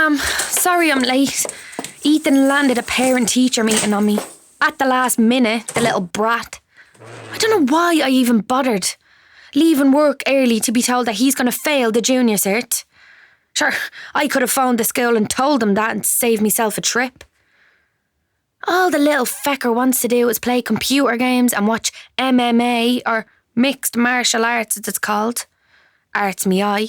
Ma'am, sorry I'm late. Ethan landed a parent-teacher meeting on me. At the last minute, the little brat. I don't know why I even bothered. Leaving work early to be told that he's going to fail the junior cert. Sure, I could have phoned the school and told them that and saved myself a trip. All the little fecker wants to do is play computer games and watch MMA, or mixed martial arts as it's called. Arts me eye.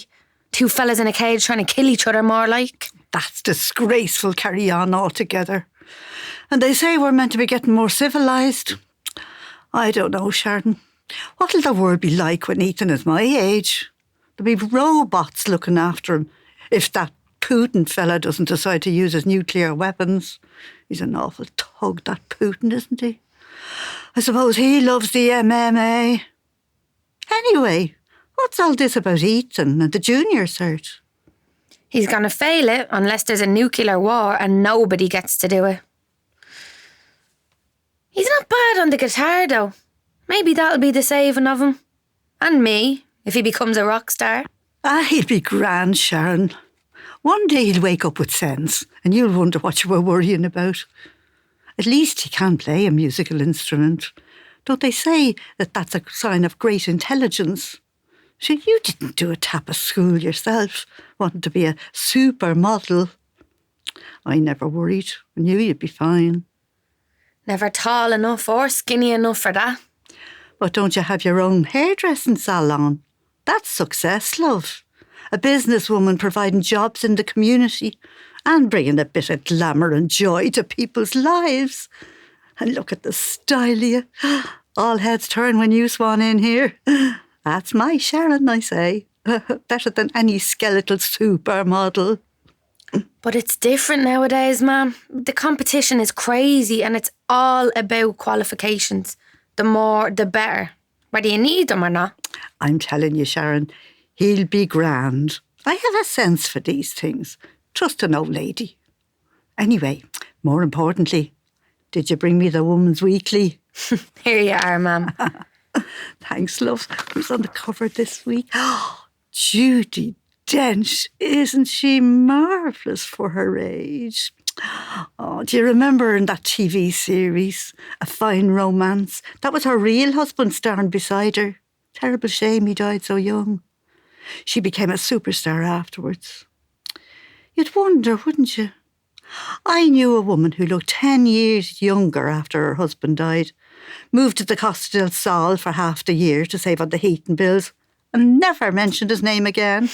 Two fellas in a cage trying to kill each other more like. That's disgraceful carry on altogether. And they say we're meant to be getting more civilised. I don't know, Sharon. What'll the world be like when Ethan is my age? There'll be robots looking after him if that Putin fella doesn't decide to use his nuclear weapons. He's an awful tug, that Putin, isn't he? I suppose he loves the MMA. Anyway, what's all this about Ethan and the junior cert? He's going to fail it unless there's a nuclear war and nobody gets to do it. He's not bad on the guitar though. Maybe that'll be the saving of him. And me, if he becomes a rock star. He'll be grand, Sharon. One day he'll wake up with sense and you'll wonder what you were worrying about. At least he can play a musical instrument. Don't they say that that's a sign of great intelligence? So you didn't do a tap of school yourself, wanting to be a supermodel. I never worried. I knew you'd be fine. Never tall enough or skinny enough for that. But don't you have your own hairdressing salon? That's success, love. A businesswoman providing jobs in the community and bringing a bit of glamour and joy to people's lives. And look at the style of you. All heads turn when you swan in here. That's my Sharon, I say. Better than any skeletal supermodel. But it's different nowadays, ma'am. The competition is crazy and it's all about qualifications. The more, the better. Whether you need them or not. I'm telling you, Sharon, he'll be grand. I have a sense for these things. Trust an old lady. Anyway, more importantly, did you bring me the Woman's Weekly? Here you are, ma'am. Thanks, love. Who's on the cover this week? Oh, Judi Dench. Isn't she marvellous for her age? Oh, do you remember in that TV series, A Fine Romance? That was her real husband starring beside her. Terrible shame he died so young. She became a superstar afterwards. You'd wonder, wouldn't you? I knew a woman who looked 10 years younger after her husband died, moved to the Costa del Sol for half the year to save on the heating bills, and never mentioned his name again.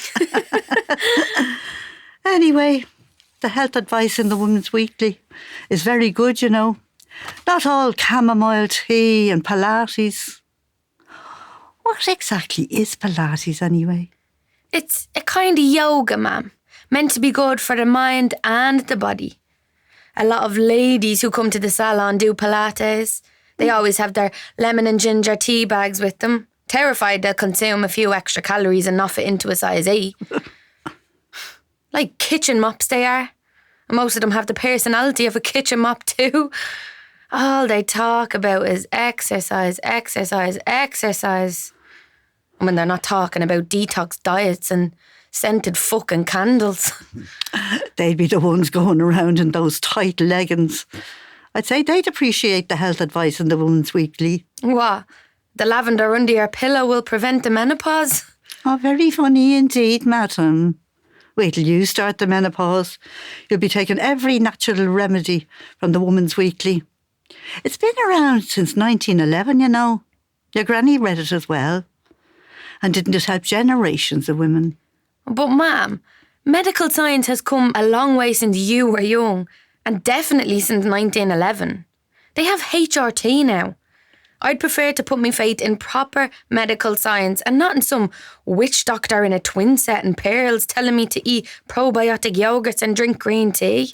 Anyway, the health advice in the Women's Weekly is very good, you know. Not all chamomile tea and Pilates. What exactly is Pilates anyway? It's a kind of yoga, ma'am. Meant to be good for the mind and the body. A lot of ladies who come to the salon do Pilates. They always have their lemon and ginger tea bags with them, terrified they'll consume a few extra calories and not fit into a size 8. Like kitchen mops they are. And most of them have the personality of a kitchen mop too. All they talk about is exercise, exercise, exercise. And when they're not talking about detox diets and scented fucking candles. They'd be the ones going around in those tight leggings. I'd say they'd appreciate the health advice in the Women's Weekly. What? The lavender under your pillow will prevent the menopause? Oh, very funny indeed, madam. Wait till you start the menopause. You'll be taking every natural remedy from the Women's Weekly. It's been around since 1911, you know. Your granny read it as well. And didn't it help generations of women? But ma'am, medical science has come a long way since you were young, and definitely since 1911. They have HRT now. I'd prefer to put my faith in proper medical science and not in some witch doctor in a twin set and pearls telling me to eat probiotic yogurts and drink green tea.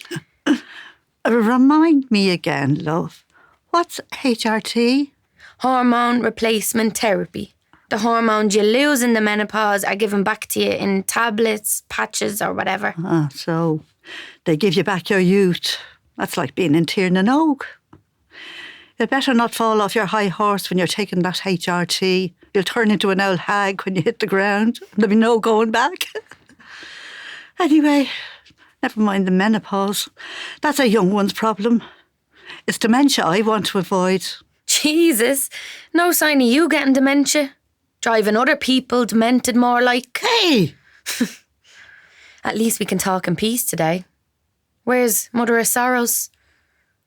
Remind me again, love. What's HRT? Hormone replacement therapy. The hormones you lose in the menopause are given back to you in tablets, patches or whatever. Ah, so they give you back your youth. That's like being in Tiernan Oak. You better not fall off your high horse when you're taking that HRT. You'll turn into an old hag when you hit the ground. There'll be no going back. Anyway, Never mind the menopause. That's a young one's problem. It's dementia I want to avoid. Jesus, no sign of you getting dementia. Driving other people demented more like. Hey! At least we can talk in peace today. Where's Mother of Sorrows?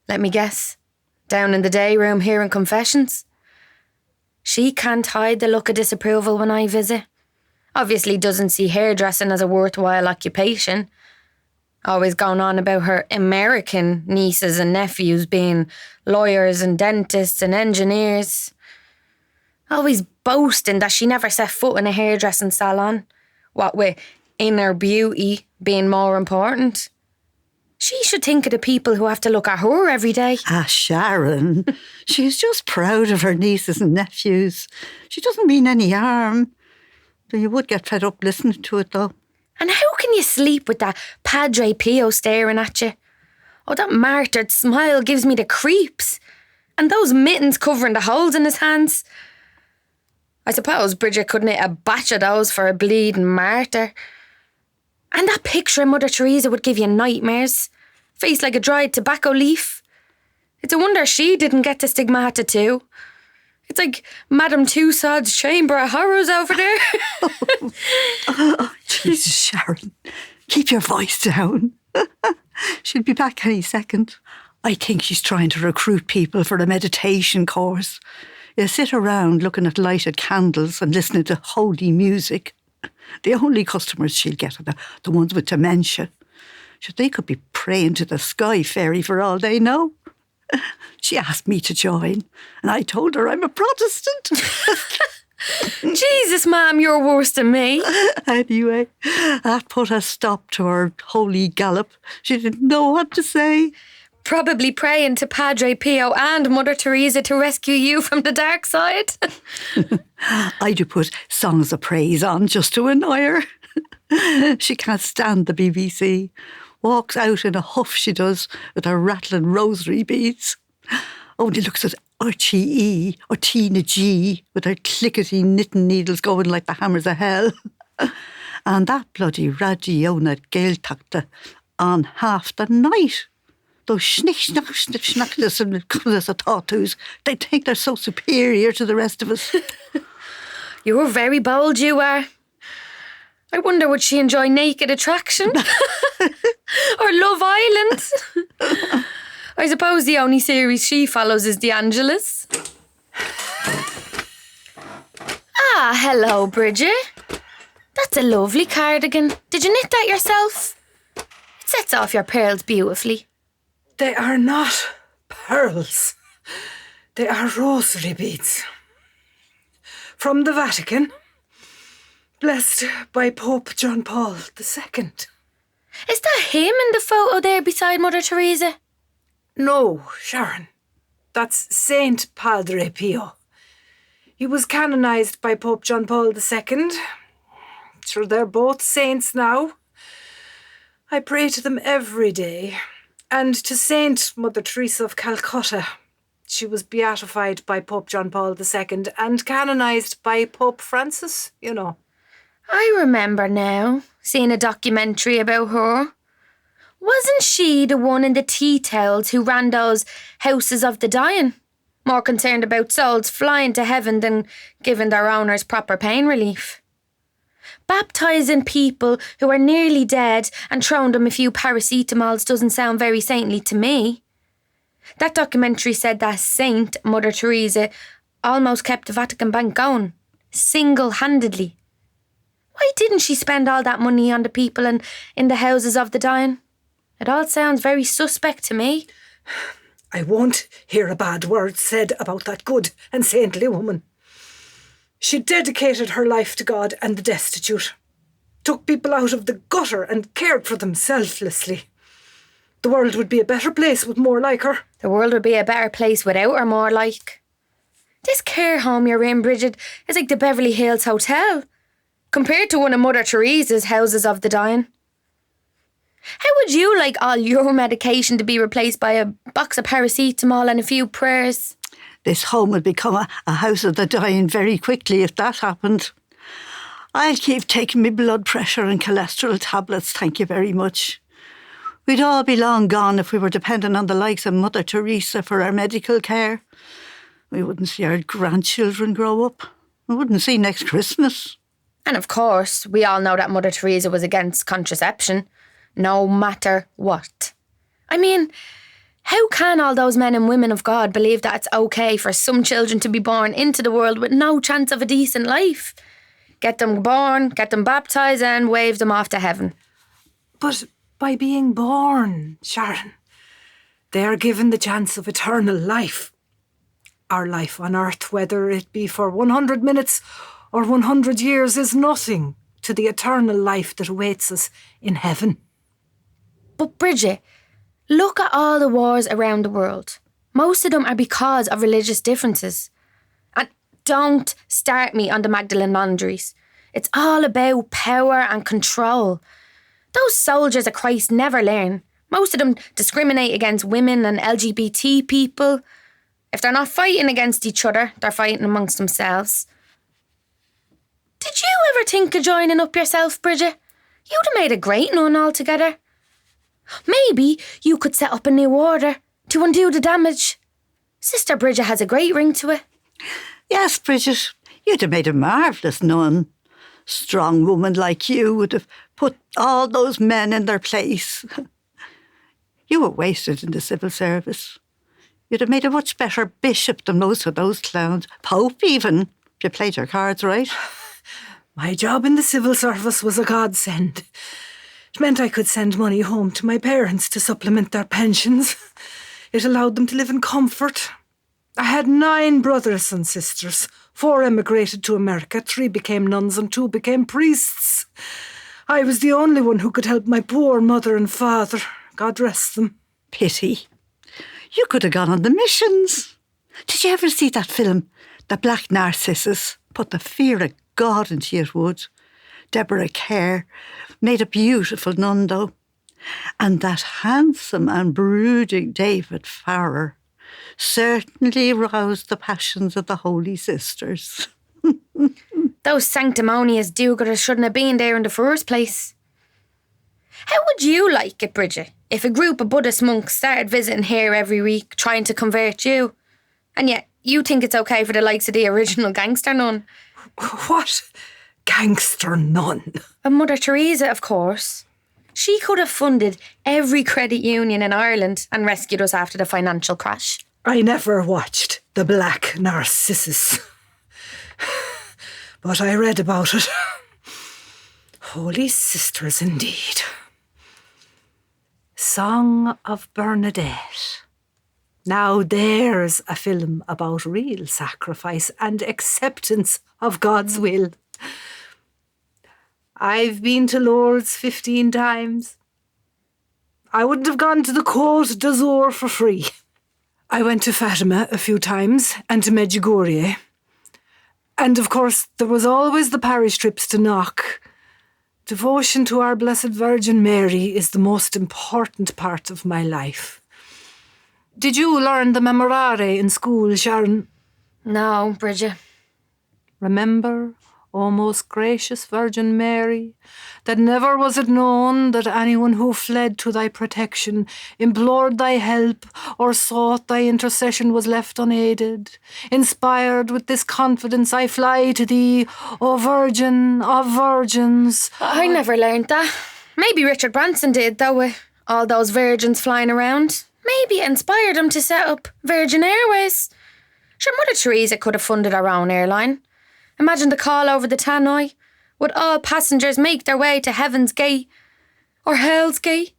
Let me guess. Down in the day room hearing confessions? She can't hide the look of disapproval when I visit. Obviously doesn't see hairdressing as a worthwhile occupation. Always going on about her American nieces and nephews being lawyers and dentists and engineers. Always boasting that she never set foot in a hairdressing salon. What with inner beauty being more important. She should think of the people who have to look at her every day. Ah, Sharon. She's just proud of her nieces and nephews. She doesn't mean any harm. But you would get fed up listening to it, though. And how can you sleep with that Padre Pio staring at you? Oh, that martyred smile gives me the creeps. And those mittens covering the holes in his hands. I suppose Bridget could knit a batch of those for a bleeding martyr. And that picture of Mother Teresa would give you nightmares. Face like a dried tobacco leaf. It's a wonder she didn't get the stigmata too. It's like Madame Tussauds Chamber of Horrors over there. Oh, Jesus, Sharon. Keep your voice down. She'll be back any second. I think she's trying to recruit people for a meditation course. You sit around looking at lighted candles and listening to holy music. The only customers she'll get are the ones with dementia. So they could be praying to the sky fairy for all they know. She asked me to join, and I told her I'm a Protestant. Jesus, ma'am, you're worse than me. Anyway, that put a stop to her holy gallop. She didn't know what to say. Probably praying to Padre Pio and Mother Teresa to rescue you from the dark side. I do put songs of praise on just to annoy her. She can't stand the BBC. Walks out in a huff, she does, with her rattling rosary beads. Only looks at Archie E or Tina G with her clickety knitting needles going like the hammers of hell. And that bloody Radiona Gaeltachta on half the night. Those schnick-schnack-schnick-schnackness and colours of tattoos, they think they're so superior to the rest of us. You're very bold, you are. I wonder would she enjoy Naked Attraction? Or Love Island? I suppose the only series she follows is The Angelus. Ah, hello, Bridget. That's a lovely cardigan. Did you knit that yourself? It sets off your pearls beautifully. They are not pearls. They are rosary beads. From the Vatican. Blessed by Pope John Paul II. Is that him in the photo there beside Mother Teresa? No, Sharon. That's Saint Padre Pio. He was canonised by Pope John Paul II. Sure, they're both saints now. I pray to them every day. And to Saint Mother Teresa of Calcutta. She was beatified by Pope John Paul II and canonised by Pope Francis, you know. I remember now, seeing a documentary about her. Wasn't she the one in the tea towels who ran those houses of the dying? More concerned about souls flying to heaven than giving their owners proper pain relief. Baptising people who are nearly dead and throwing them a few paracetamols doesn't sound very saintly to me. That documentary said that Saint Mother Teresa almost kept the Vatican Bank going, single-handedly. Why didn't she spend all that money on the people and in the houses of the dying? It all sounds very suspect to me. I won't hear a bad word said about that good and saintly woman. She dedicated her life to God and the destitute, took people out of the gutter and cared for them selflessly. The world would be a better place with more like her. The world would be a better place without her more like. This care home you're in, Bridget, is like the Beverly Hills Hotel, compared to one of Mother Teresa's houses of the dying. How would you like all your medication to be replaced by a box of paracetamol and a few prayers? This home would become a house of the dying very quickly if that happened. I'll keep taking my blood pressure and cholesterol tablets, thank you very much. We'd all be long gone if we were dependent on the likes of Mother Teresa for our medical care. We wouldn't see our grandchildren grow up. We wouldn't see next Christmas. And of course, we all know that Mother Teresa was against contraception, no matter what. I mean, how can all those men and women of God believe that it's okay for some children to be born into the world with no chance of a decent life? Get them born, get them baptised and wave them off to heaven. But by being born, Sharon, they are given the chance of eternal life. Our life on earth, whether it be for 100 minutes or 100 years, is nothing to the eternal life that awaits us in heaven. But Bridget, look at all the wars around the world. Most of them are because of religious differences. And don't start me on the Magdalene laundries. It's all about power and control. Those soldiers of Christ never learn. Most of them discriminate against women and LGBT people. If they're not fighting against each other, they're fighting amongst themselves. Did you ever think of joining up yourself, Bridget? You'd have made a great nun altogether. Maybe you could set up a new order to undo the damage. Sister Bridget has a great ring to it. Yes, Bridget, you'd have made a marvellous nun. Strong woman like you would have put all those men in their place. You were wasted in the civil service. You'd have made a much better bishop than most of those clowns. Pope even, if you played your cards right. My job in the civil service was a godsend. It meant I could send money home to my parents to supplement their pensions. It allowed them to live in comfort. I had 9 brothers and sisters. 4 emigrated to America, 3 became nuns and 2 became priests. I was the only one who could help my poor mother and father. God rest them. Pity. You could have gone on the missions. Did you ever see that film, The Black Narcissus? Put the fear of God into you, it would. Deborah Kerr made a beautiful nun, though. And that handsome and brooding David Farrer certainly roused the passions of the Holy Sisters. Those sanctimonious do-gooders shouldn't have been there in the first place. How would you like it, Bridget, if a group of Buddhist monks started visiting here every week trying to convert you? And yet you think it's okay for the likes of the original gangster nun? What? Gangster nun? And Mother Teresa, of course. She could have funded every credit union in Ireland and rescued us after the financial crash. I never watched The Black Narcissus. But I read about it. Holy Sisters indeed. Song of Bernadette. Now there's a film about real sacrifice and acceptance of God's will. I've been to Lourdes 15 times. I wouldn't have gone to the Côte d'Azur for free. I went to Fatima a few times and to Medjugorje. And of course, there was always the parish trips to Knock. Devotion to our Blessed Virgin Mary is the most important part of my life. Did you learn the Memorare in school, Sharon? No, Bridget. Remember, O most gracious Virgin Mary, that never was it known that anyone who fled to thy protection, implored thy help, or sought thy intercession was left unaided. Inspired with this confidence, I fly to thee, O Virgin of Virgins. I never learned that. Maybe Richard Branson did, though, with all those virgins flying around. Maybe it inspired him to set up Virgin Airways. Sure, Mother Teresa could have funded her own airline. Imagine the call over the tannoy. Would all passengers make their way to Heaven's Gate or Hell's Gate?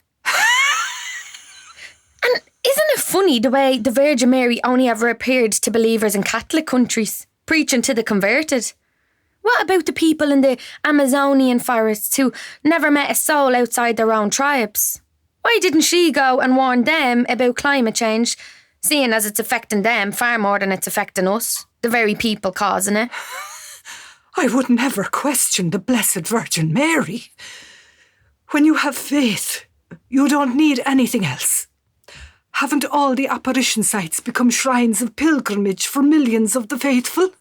And isn't it funny the way the Virgin Mary only ever appeared to believers in Catholic countries, preaching to the converted? What about the people in the Amazonian forests who never met a soul outside their own tribes? Why didn't she go and warn them about climate change, seeing as it's affecting them far more than it's affecting us, the very people causing it? I would never question the Blessed Virgin Mary. When you have faith, you don't need anything else. Haven't all the apparition sites become shrines of pilgrimage for millions of the faithful?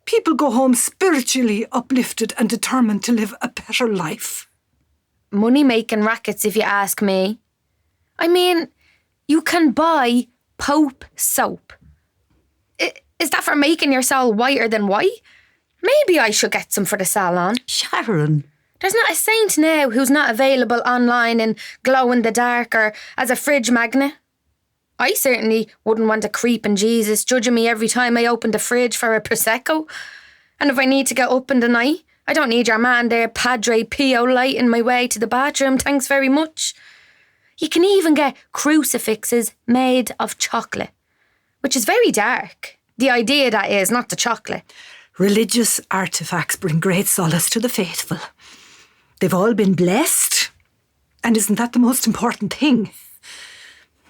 People go home spiritually uplifted and determined to live a better life. money-making rackets if you ask me. I mean, you can buy Pope soap. Is that for making your soul whiter than white? Maybe I should get some for the salon. Sharon. There's not a saint now who's not available online in glow-in-the-dark or as a fridge magnet. I certainly wouldn't want a creeping Jesus judging me every time I open the fridge for a Prosecco. And if I need to get up in the night, I don't need your man there, Padre Pio, lighting my way to the bathroom, thanks very much. You can even get crucifixes made of chocolate, which is very dark. The idea, that is, not the chocolate. Religious artefacts bring great solace to the faithful. They've all been blessed. And isn't that the most important thing?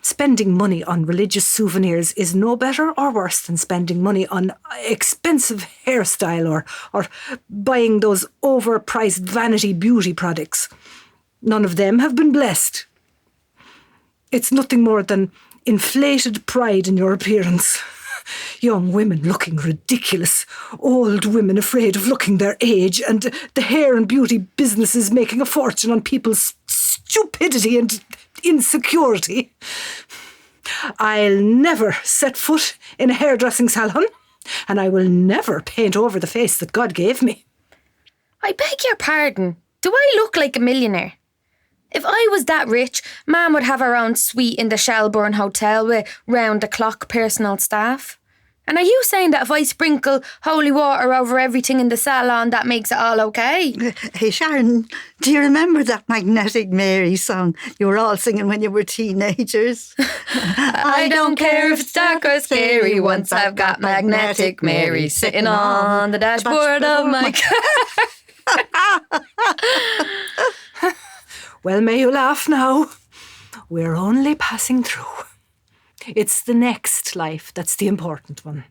Spending money on religious souvenirs is no better or worse than spending money on expensive hairstyle or buying those overpriced vanity beauty products. None of them have been blessed. It's nothing more than inflated pride in your appearance. Young women looking ridiculous, old women afraid of looking their age, and the hair and beauty businesses making a fortune on people's stupidity and insecurity. I'll never set foot in a hairdressing salon, and I will never paint over the face that God gave me. I beg your pardon. Do I look like a millionaire? If I was that rich, Mam would have her own suite in the Shelbourne Hotel with round-the-clock personal staff. And are you saying that if I sprinkle holy water over everything in the salon, that makes it all okay? Hey, Sharon, do you remember that Magnetic Mary song you were all singing when you were teenagers? I don't care if it's dark or scary, once I've got Magnetic Mary sitting on the dashboard of my car. Well, may you laugh now. We're only passing through. It's the next life that's the important one.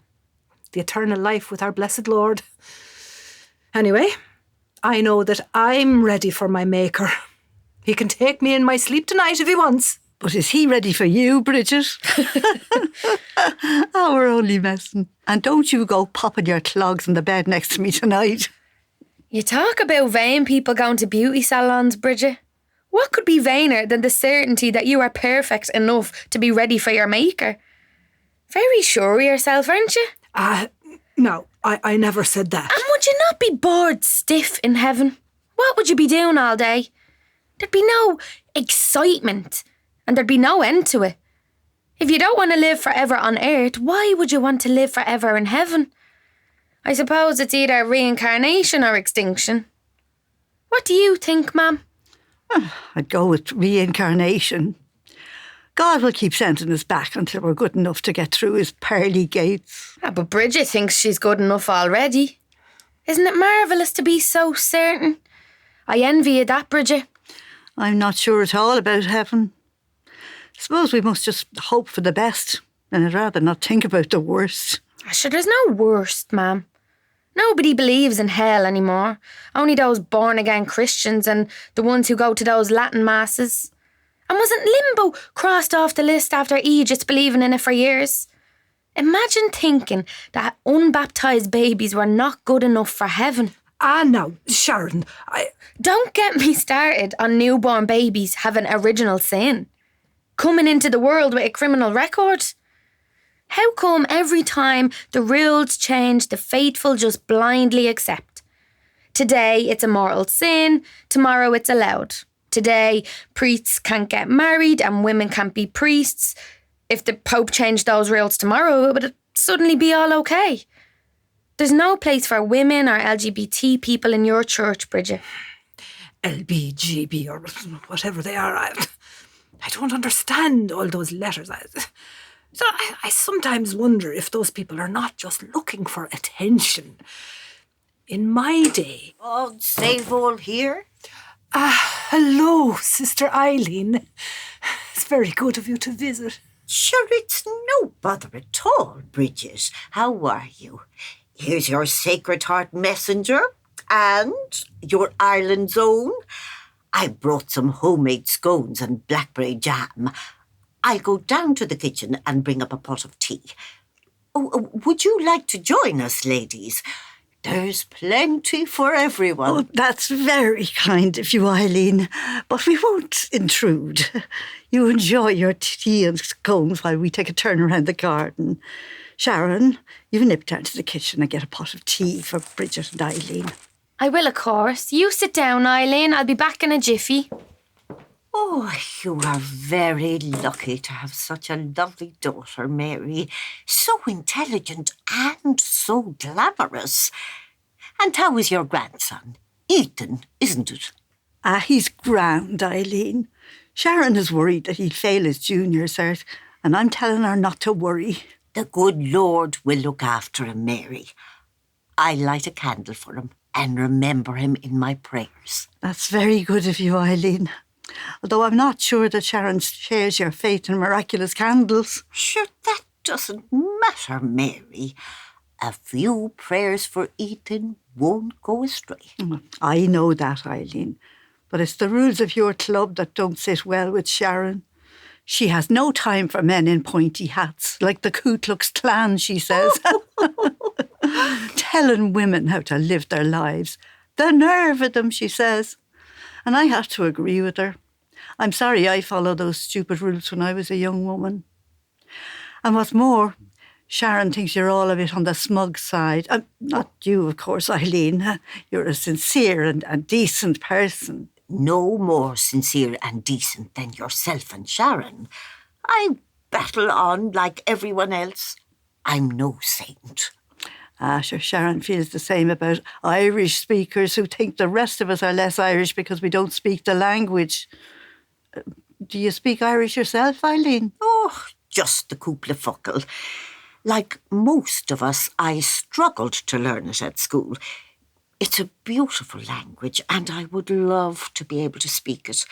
The eternal life with our blessed Lord. Anyway, I know that I'm ready for my Maker. He can take me in my sleep tonight if he wants. But is he ready for you, Bridget? Oh, we're only messing. And don't you go popping your clogs in the bed next to me tonight. You talk about vain people going to beauty salons, Bridget. What could be vainer than the certainty that you are perfect enough to be ready for your Maker? Very sure of yourself, aren't you? No, I never said that. And would you not be bored stiff in heaven? What would you be doing all day? There'd be no excitement, and there'd be no end to it. If you don't want to live forever on earth, why would you want to live forever in heaven? I suppose it's either reincarnation or extinction. What do you think, Mam? I'd go with reincarnation. God will keep sending us back until we're good enough to get through his pearly gates. But Bridget thinks she's good enough already. Isn't it marvellous to be so certain? I envy you that, Bridget. I'm not sure at all about heaven. Suppose we must just hope for the best, and I'd rather not think about the worst. Sure, there's no worst, Mam. Nobody believes in hell anymore. Only those born-again Christians and the ones who go to those Latin masses. And wasn't limbo crossed off the list after Egypt believing in it for years? Imagine thinking that unbaptised babies were not good enough for heaven. No, Sharon, Don't get me started on newborn babies having original sin. Coming into the world with a criminal record. How come every time the rules change, the faithful just blindly accept? Today it's a mortal sin, tomorrow it's allowed. Today priests can't get married and women can't be priests. If the Pope changed those rules tomorrow, it would suddenly be all okay. There's no place for women or LGBT people in your church, Bridget. LBGB or whatever they are. I don't understand all those letters. I sometimes wonder if those people are not just looking for attention. In my day... Oh, save all here? Hello, Sister Eileen. It's very good of you to visit. Sure, it's no bother at all, Bridget. How are you? Here's your Sacred Heart messenger and your Ireland's own. I brought some homemade scones and blackberry jam. I'll go down to the kitchen and bring up a pot of tea. Oh, would you like to join us, ladies? There's plenty for everyone. Oh, that's very kind of you, Eileen. But we won't intrude. You enjoy your tea and scones while we take a turn around the garden. Sharon, you nip down to the kitchen and get a pot of tea for Bridget and Eileen. I will, of course. You sit down, Eileen. I'll be back in a jiffy. Oh, you are very lucky to have such a lovely daughter, Mary. So intelligent and so glamorous. And how is your grandson? Ethan, isn't it? He's grand, Eileen. Sharon is worried that he'll fail his junior cert, and I'm telling her not to worry. The good Lord will look after him, Mary. I light a candle for him and remember him in my prayers. That's very good of you, Eileen. Although I'm not sure that Sharon shares your faith in miraculous candles. Sure, that doesn't matter, Mary. A few prayers for Ethan won't go astray. I know that, Eileen. But it's the rules of your club that don't sit well with Sharon. She has no time for men in pointy hats, like the Ku Klux Klan, she says. Telling women how to live their lives. The nerve of them, she says. And I have to agree with her. I'm sorry I followed those stupid rules when I was a young woman. And what's more, Sharon thinks you're all a bit on the smug side. Not you, of course, Eileen. You're a sincere and decent person. No more sincere and decent than yourself and Sharon. I battle on like everyone else. I'm no saint. Sure, Sharon feels the same about Irish speakers who think the rest of us are less Irish because we don't speak the language. Do you speak Irish yourself, Eileen? Oh, just the couple of fuckle. Like most of us, I struggled to learn it at school. It's a beautiful language and I would love to be able to speak it.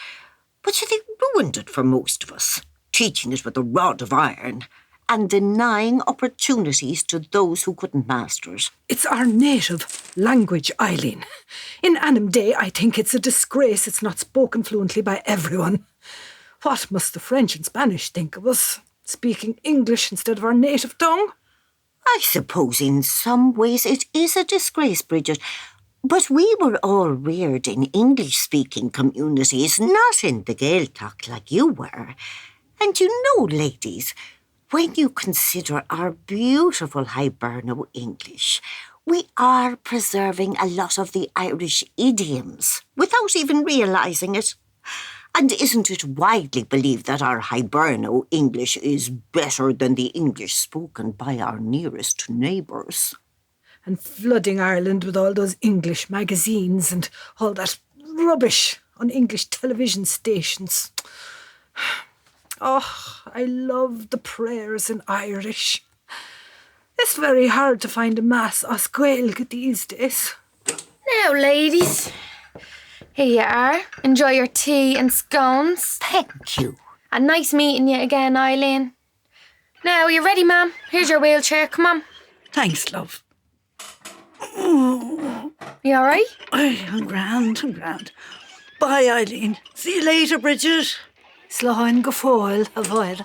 But they ruined it for most of us, teaching it with a rod of iron and denying opportunities to those who couldn't master it. It's our native language, Eileen. In Annam Day, I think it's a disgrace it's not spoken fluently by everyone. What must the French and Spanish think of us, speaking English instead of our native tongue? I suppose in some ways it is a disgrace, Bridget. But we were all reared in English-speaking communities, not in the Gaeltacht like you were. And you know, ladies, when you consider our beautiful Hiberno English, we are preserving a lot of the Irish idioms without even realising it. And isn't it widely believed that our Hiberno English is better than the English spoken by our nearest neighbours? And flooding Ireland with all those English magazines and all that rubbish on English television stations. Oh, I love the prayers in Irish. It's very hard to find a mass as Gaeilge these days. Now, ladies, here you are. Enjoy your tea and scones. Thank you. And nice meeting you again, Eileen. Now, are you ready, ma'am? Here's your wheelchair. Come on. Thanks, love. You all right? I'm grand. Bye, Eileen. See you later, Bridget. Slán go fóil a bhfuil.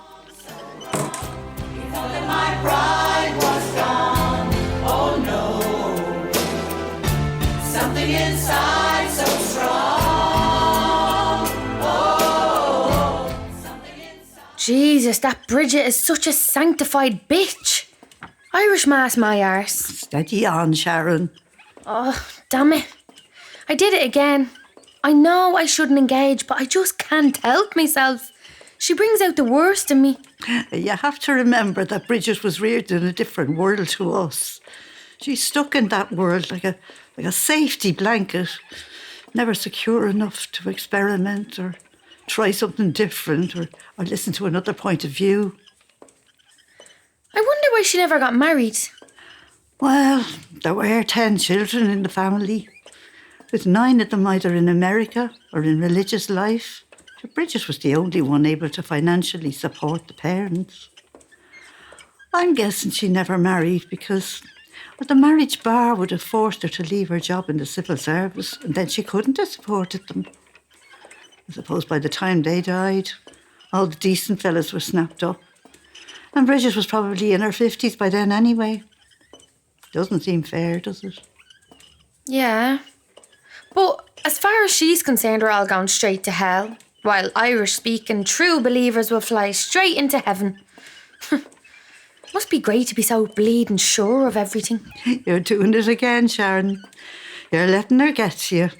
My pride was gone, oh no. Something inside so strong, oh. Something inside. Jesus, that Bridget is such a sanctified bitch. Irish mass my arse. Steady on, Sharon. Oh, damn it. I did it again. I know I shouldn't engage, but I just can't help myself. She brings out the worst in me. You have to remember that Bridget was reared in a different world to us. She's stuck in that world like a safety blanket, never secure enough to experiment or try something different or listen to another point of view. I wonder why she never got married. Well, there were 10 children in the family, with 9 of them either in America or in religious life. Bridget was the only one able to financially support the parents. I'm guessing she never married because the marriage bar would have forced her to leave her job in the civil service, and then she couldn't have supported them. I suppose by the time they died, all the decent fellas were snapped up. And Bridget was probably in her 50s by then anyway. Doesn't seem fair, does it? Yeah. But as far as she's concerned, we're all going straight to hell, while Irish-speaking true believers will fly straight into heaven. Must be great to be so bleeding sure of everything. You're doing it again, Sharon. You're letting her get to you.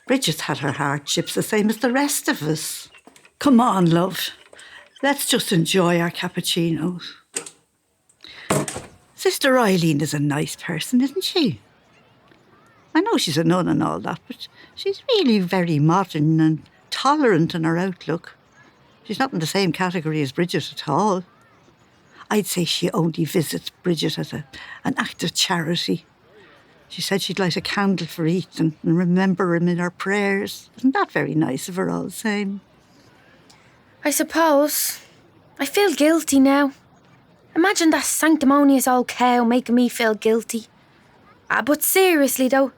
Bridget's had her hardships the same as the rest of us. Come on, love. Let's just enjoy our cappuccinos. Sister Eileen is a nice person, isn't she? I know she's a nun and all that, but she's really very modern and tolerant in her outlook. She's not in the same category as Bridget at all. I'd say she only visits Bridget as an act of charity. She said she'd light a candle for Ethan and remember him in her prayers. Isn't that very nice of her all the same? I suppose. I feel guilty now. Imagine that sanctimonious old cow making me feel guilty. But seriously though,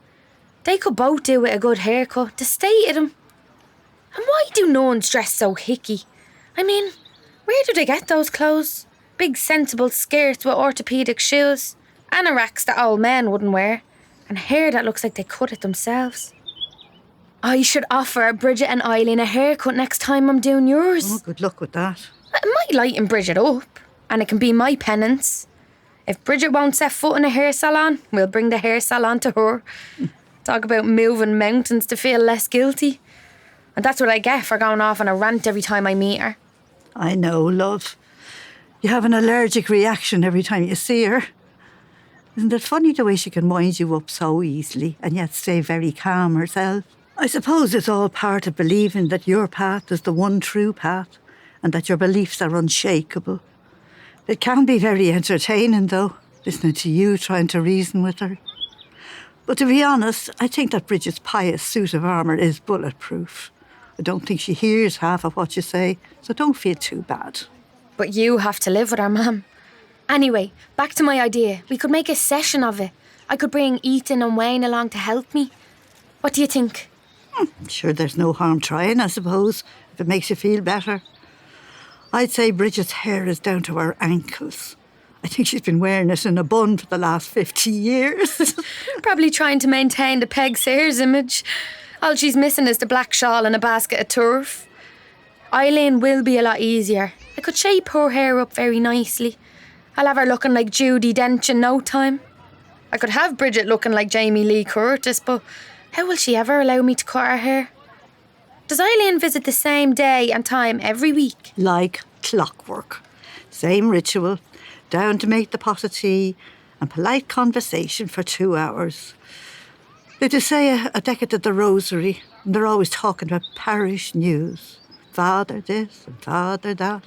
they could both do with a good haircut, the state of them. And why do nuns dress so hickey? I mean, where do they get those clothes? Big sensible skirts with orthopaedic shoes, anoraks that old men wouldn't wear, and hair that looks like they cut it themselves. I should offer Bridget and Eileen a haircut next time I'm doing yours. Oh, good luck with that. It might lighten Bridget up, and it can be my penance. If Bridget won't set foot in a hair salon, we'll bring the hair salon to her. Talk about moving mountains to feel less guilty. And that's what I get for going off on a rant every time I meet her. I know, love. You have an allergic reaction every time you see her. Isn't it funny the way she can wind you up so easily and yet stay very calm herself? I suppose it's all part of believing that your path is the one true path and that your beliefs are unshakable. It can be very entertaining, though, listening to you trying to reason with her. But to be honest, I think that Bridget's pious suit of armour is bulletproof. I don't think she hears half of what you say, so don't feel too bad. But you have to live with her, Mum. Anyway, back to my idea. We could make a session of it. I could bring Ethan and Wayne along to help me. What do you think? Sure, there's no harm trying, I suppose, if it makes you feel better. I'd say Bridget's hair is down to her ankles. I think she's been wearing it in a bun for the last 50 years. Probably trying to maintain the Peg Sayers image. All she's missing is the black shawl and a basket of turf. Eileen will be a lot easier. I could shape her hair up very nicely. I'll have her looking like Judi Dench in no time. I could have Bridget looking like Jamie Lee Curtis, but how will she ever allow me to cut her hair? Does Eileen visit the same day and time every week? Like clockwork. Same ritual, down to make the pot of tea and polite conversation for 2 hours. They do say a decade of the rosary, and they're always talking about parish news. Father this and father that.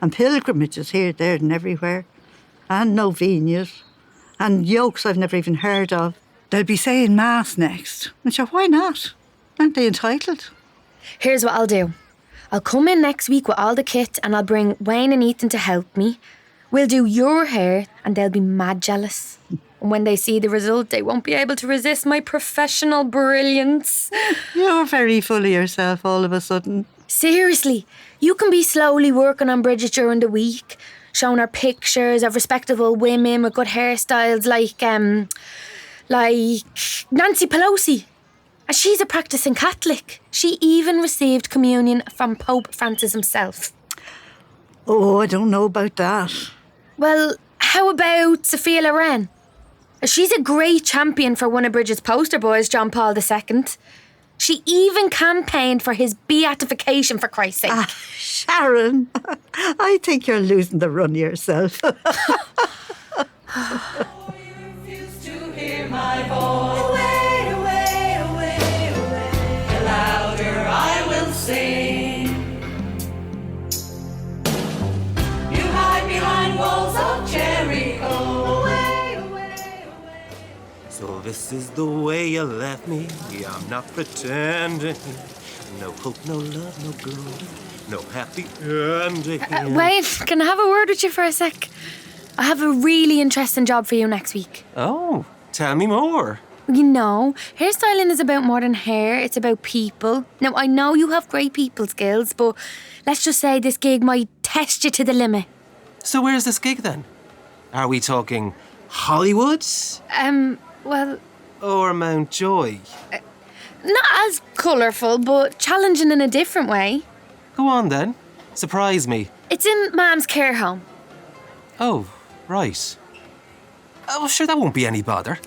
And pilgrimages here, there and everywhere. And novenas. And yokes I've never even heard of. They'll be saying Mass next. And sure, why not? Aren't they entitled? Here's what I'll do. I'll come in next week with all the kit and I'll bring Wayne and Ethan to help me. We'll do your hair and they'll be mad jealous. And when they see the result, they won't be able to resist my professional brilliance. You're very full of yourself all of a sudden. Seriously, you can be slowly working on Bridget during the week, showing her pictures of respectable women with good hairstyles like Nancy Pelosi. And she's a practicing Catholic. She even received communion from Pope Francis himself. Oh, I don't know about that. Well, how about Sophia Loren? She's a great champion for one of Bridget's poster boys, John Paul II. She even campaigned for his beatification, for Christ's sake. Sharon, I think you're losing the run yourself. You refuse to hear my voice. Away, away, away, away. The louder I will sing. You hide behind walls of Jericho. Away, away, away. So this is the way you left me. I'm not pretending. No hope, no love, no good, no happy ending. Wayne, can I have a word with you for a sec? I have a really interesting job for you next week. Oh, tell me more. You know, hairstyling is about more than hair, it's about people. Now, I know you have great people skills, but let's just say this gig might test you to the limit. So where's this gig then? Are we talking Hollywood? Well, or Mountjoy? Not as colourful, but challenging in a different way. Go on then. Surprise me. It's in Mam's care home. Oh, right. Oh, sure, that won't be any bother.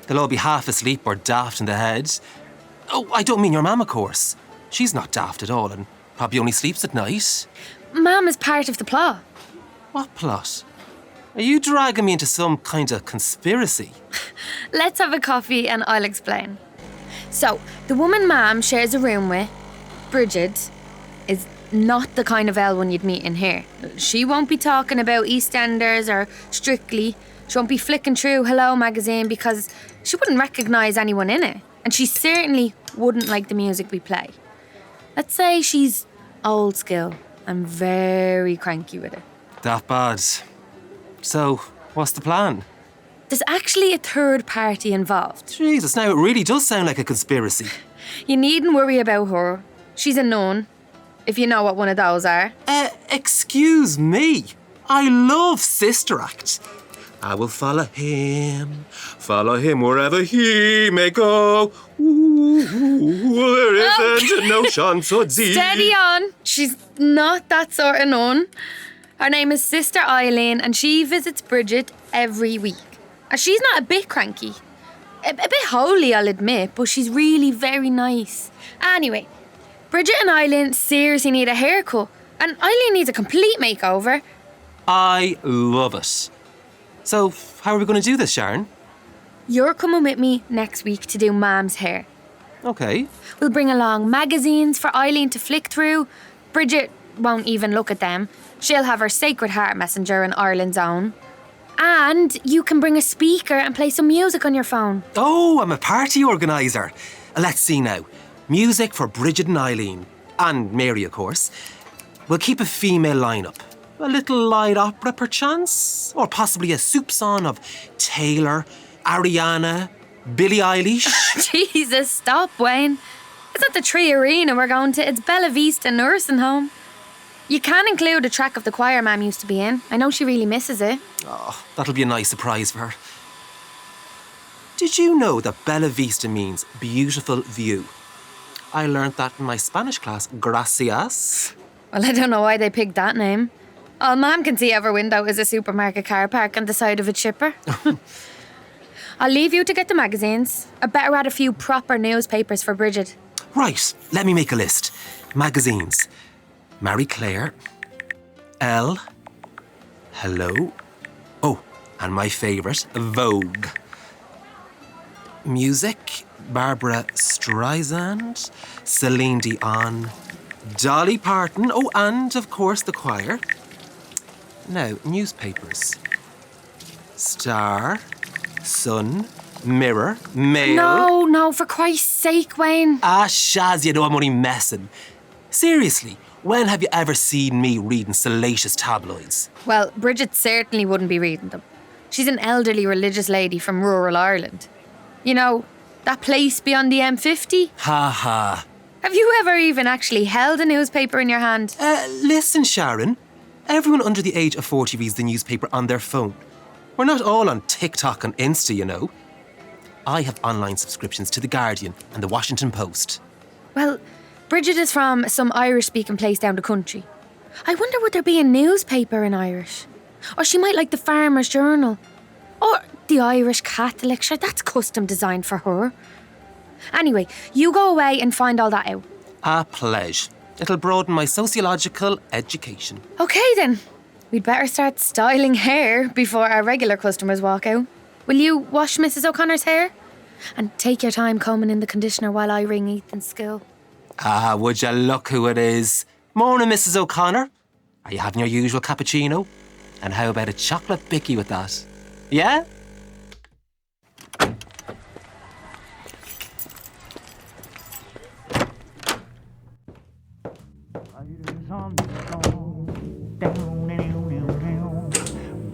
They'll all be half asleep or daft in the head. Oh, I don't mean your mum, of course. She's not daft at all and probably only sleeps at night. Mam is part of the plot. What plot? Are you dragging me into some kind of conspiracy? Let's have a coffee and I'll explain. So, the woman Mam shares a room with, Bridget, is not the kind of L1 you'd meet in here. She won't be talking about EastEnders or Strictly. She won't be flicking through Hello magazine because she wouldn't recognise anyone in it. And she certainly wouldn't like the music we play. Let's say she's old school and very cranky with it. That bad. So, what's the plan? There's actually a third party involved. Jesus, now it really does sound like a conspiracy. You needn't worry about her. She's a nun, if you know what one of those are. Excuse me. I love Sister Act. I will follow him wherever he may go. Ooh, there isn't no chance so deep. Steady on. She's not that sort of nun. Her name is Sister Eileen and she visits Bridget every week. And she's not a bit cranky. A bit holy, I'll admit, but she's really very nice. Anyway, Bridget and Eileen seriously need a haircut. And Eileen needs a complete makeover. I love it. So, how are we going to do this, Sharon? You're coming with me next week to do Mam's hair. Okay. We'll bring along magazines for Eileen to flick through. Bridget won't even look at them. She'll have her Sacred Heart messenger in Ireland's own. And you can bring a speaker and play some music on your phone. Oh, I'm a party organiser. Let's see now. Music for Bridget and Eileen. And Mary, of course. We'll keep a female lineup. A little light opera, perchance? Or possibly a soup song of Taylor, Ariana, Billie Eilish. Jesus, stop, Wayne. It's not the Tree Arena we're going to. It's Bella Vista Nursing Home. You can include a track of the choir Mam used to be in. I know she really misses it. Oh, that'll be a nice surprise for her. Did you know that Bella Vista means beautiful view? I learnt that in my Spanish class. Gracias. Well, I don't know why they picked that name. All Mam can see out her window is a supermarket car park on the side of a chipper. I'll leave you to get the magazines. I better add a few proper newspapers for Bridget. Right, let me make a list. Magazines. Marie Claire. Elle. Hello. Oh, and my favourite, Vogue. Music. Barbara Streisand. Celine Dion. Dolly Parton. Oh, and of course the choir. Now, newspapers. Star, Sun, Mirror, Mail. No, for Christ's sake, Wayne. Ah, Shaz, you know I'm only messing. Seriously, when have you ever seen me reading salacious tabloids? Well, Bridget certainly wouldn't be reading them. She's an elderly religious lady from rural Ireland. You know, that place beyond the M50? Ha ha. Have you ever even actually held a newspaper in your hand? Listen, Sharon. Everyone under the age of 40 reads the newspaper on their phone. We're not all on TikTok and Insta, you know. I have online subscriptions to The Guardian and The Washington Post. Well, Bridget is from some Irish-speaking place down the country. I wonder would there be a newspaper in Irish? Or she might like the Farmer's Journal. Or the Irish Catholic, sure, that's custom designed for her. Anyway, you go away and find all that out. A pledge. It'll broaden my sociological education. Okay then. We'd better start styling hair before our regular customers walk out. Will you wash Mrs. O'Connor's hair? And take your time combing in the conditioner while I ring Ethan's school. Ah, would you look who it is? Morning, Mrs. O'Connor. Are you having your usual cappuccino? And how about a chocolate bicky with that? Yeah?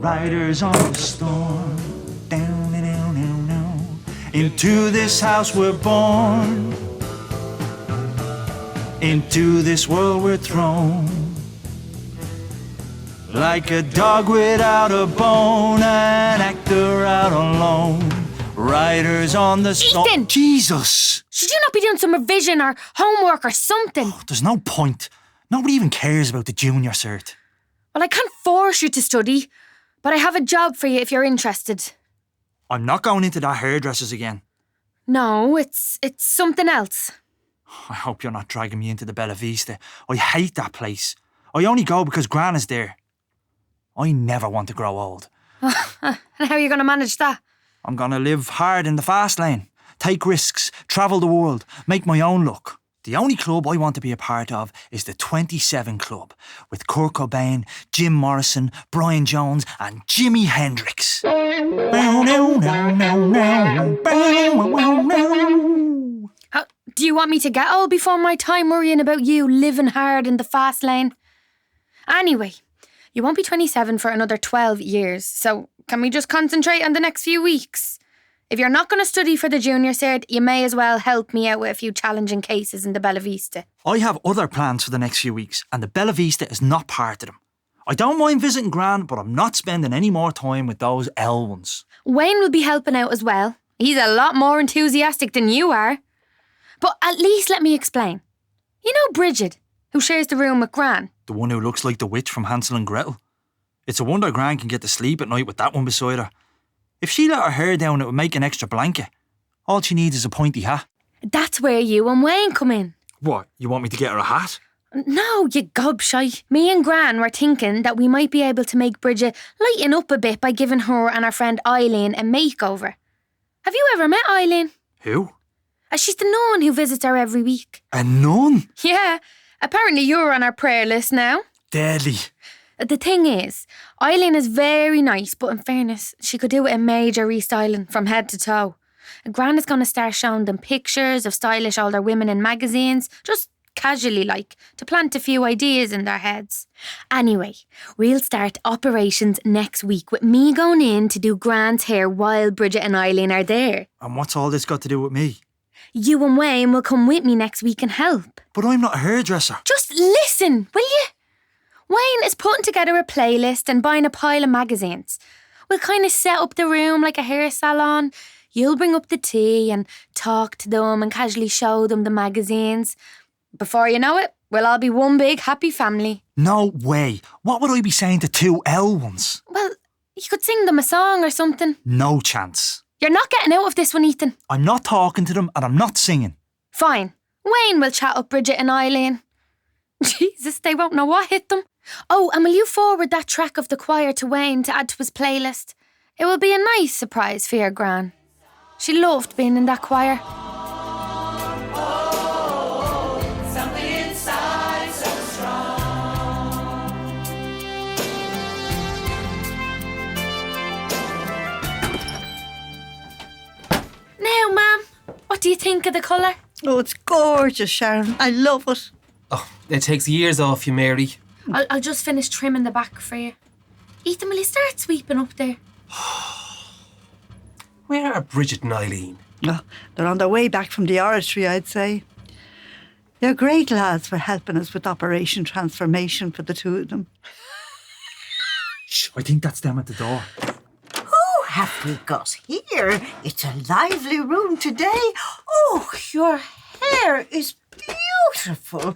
Riders on the storm, down, down, down, down. Into this house we're born, into this world we're thrown. Like a dog without a bone, an actor out alone. Riders on the storm. Ethan! Jesus! Should you not be doing some revision or homework or something? There's no point. Nobody even cares about the junior cert. Well, I can't force you to study, but I have a job for you if you're interested. I'm not going into that hairdresser's again. No, it's something else. I hope you're not dragging me into the Bella Vista. I hate that place. I only go because Gran is there. I never want to grow old. And how are you going to manage that? I'm going to live hard in the fast lane, take risks, travel the world, make my own luck. The only club I want to be a part of is the 27 Club, with Kurt Cobain, Jim Morrison, Brian Jones and Jimi Hendrix. Do you want me to get old before my time worrying about you living hard in the fast lane? Anyway, you won't be 27 for another 12 years, so can we just concentrate on the next few weeks? If you're not going to study for the junior cert, you may as well help me out with a few challenging cases in the Bella Vista. I have other plans for the next few weeks, and the Bella Vista is not part of them. I don't mind visiting Gran, but I'm not spending any more time with those L ones. Wayne will be helping out as well. He's a lot more enthusiastic than you are. But at least let me explain. You know Bridget, who shares the room with Gran? The one who looks like the witch from Hansel and Gretel. It's a wonder Gran can get to sleep at night with that one beside her. If she let her hair down, it would make an extra blanket. All she needs is a pointy hat. That's where you and Wayne come in. What, you want me to get her a hat? No, you gobshite. Me and Gran were thinking that we might be able to make Bridget lighten up a bit by giving her and her friend Eileen a makeover. Have you ever met Eileen? Who? She's the nun who visits her every week. A nun? Yeah, apparently you're on our prayer list now. Deadly. The thing is, Eileen is very nice, but in fairness, she could do with a major restyling from head to toe. Gran is going to start showing them pictures of stylish older women in magazines, just casually like, to plant a few ideas in their heads. Anyway, we'll start operations next week with me going in to do Gran's hair while Bridget and Eileen are there. And what's all this got to do with me? You and Wayne will come with me next week and help. But I'm not a hairdresser. Just listen, will you? Wayne is putting together a playlist and buying a pile of magazines. We'll kind of set up the room like a hair salon. You'll bring up the tea and talk to them and casually show them the magazines. Before you know it, we'll all be one big happy family. No way. What would I be saying to two L ones? Well, you could sing them a song or something. No chance. You're not getting out of this one, Ethan. I'm not talking to them and I'm not singing. Fine. Wayne will chat up Bridget and Eileen. Jesus, they won't know what hit them. Oh, and will you forward that track of the choir to Wayne to add to his playlist? It will be a nice surprise for your Gran. She loved being in that choir. Something inside so strong. Now, Ma'am, what do you think of the colour? Oh, it's gorgeous, Sharon. I love it. Oh, it takes years off you, Mary. I'll just finish trimming the back for you. Ethan, will you start sweeping up there? Where are Bridget and Eileen? Oh, they're on their way back from the oratory, I'd say. They're great lads for helping us with Operation Transformation for the two of them. Shh, I think that's them at the door. Who have we got here? It's a lively room today. Oh, your hair is beautiful.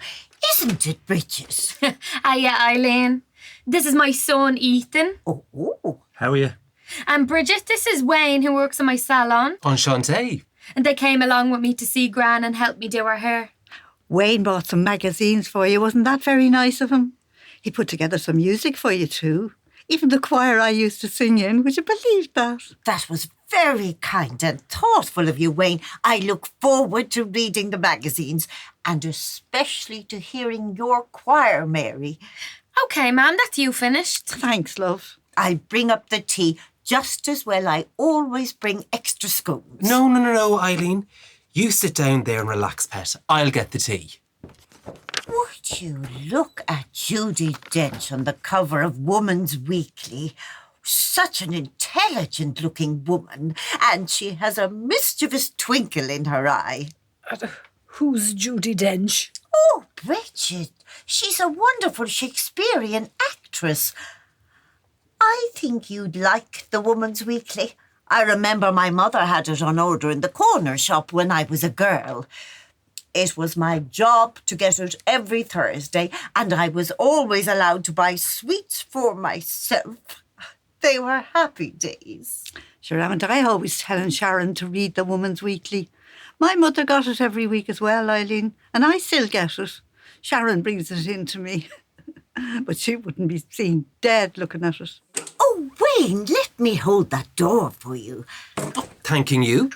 Isn't it, Bridget? Hiya, Eileen. This is my son, Ethan. Oh. How are you? And Bridget, this is Wayne, who works in my salon. Enchanté. And they came along with me to see Gran and help me do her hair. Wayne bought some magazines for you. Wasn't that very nice of him? He put together some music for you too. Even the choir I used to sing in. Would you believe that? That was very kind and thoughtful of you, Wayne. I look forward to reading the magazines and especially to hearing your choir, Mary. OK, Ma'am, that's you finished. Thanks, love. I'll bring up the tea just as well. I always bring extra scones. No, Eileen. You sit down there and relax, pet. I'll get the tea. Would you look at Judi Dench on the cover of Woman's Weekly? Such an intelligent-looking woman, and she has a mischievous twinkle in her eye. Who's Judi Dench? Oh, Bridget, she's a wonderful Shakespearean actress. I think you'd like the Woman's Weekly. I remember my mother had it on order in the corner shop when I was a girl. It was my job to get it every Thursday, and I was always allowed to buy sweets for myself. They were happy days. Sure, haven't I always telling Sharon to read the Woman's Weekly? My mother got it every week as well, Eileen, and I still get it. Sharon brings it in to me. But she wouldn't be seen dead looking at it. Oh, Wayne, let me hold that door for you. Thanking you.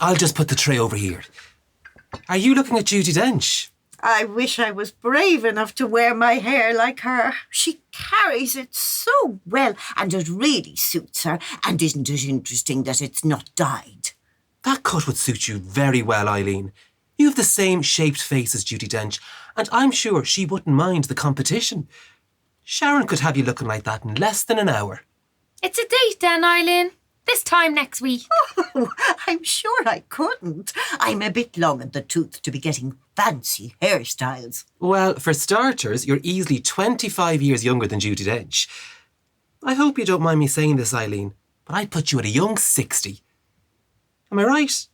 I'll just put the tray over here. Are you looking at Judi Dench? I wish I was brave enough to wear my hair like her. She carries it so well, and it really suits her. And isn't it interesting that it's not dyed? That cut would suit you very well, Eileen. You have the same shaped face as Judi Dench, and I'm sure she wouldn't mind the competition. Sharon could have you looking like that in less than an hour. It's a date then, Eileen. This time next week. Oh, I'm sure I couldn't. I'm a bit long in the tooth to be getting fancy hairstyles. Well, for starters, you're easily 25 years younger than Judi Dench. I hope you don't mind me saying this, Eileen, but I'd put you at a young 60. Am I right?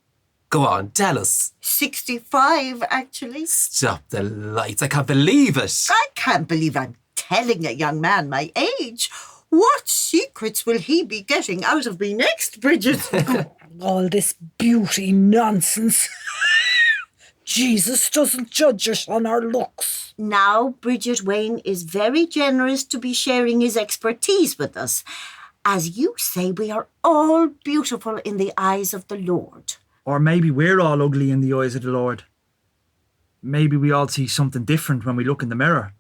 Go on, tell us. 65, actually. Stop the lights. I can't believe it. I can't believe I'm telling a young man my age. What secrets will he be getting out of me next, Bridget? All this beauty nonsense. Jesus doesn't judge us on our looks. Now, Bridget, Wayne is very generous to be sharing his expertise with us. As you say, we are all beautiful in the eyes of the Lord. Or maybe we're all ugly in the eyes of the Lord. Maybe we all see something different when we look in the mirror.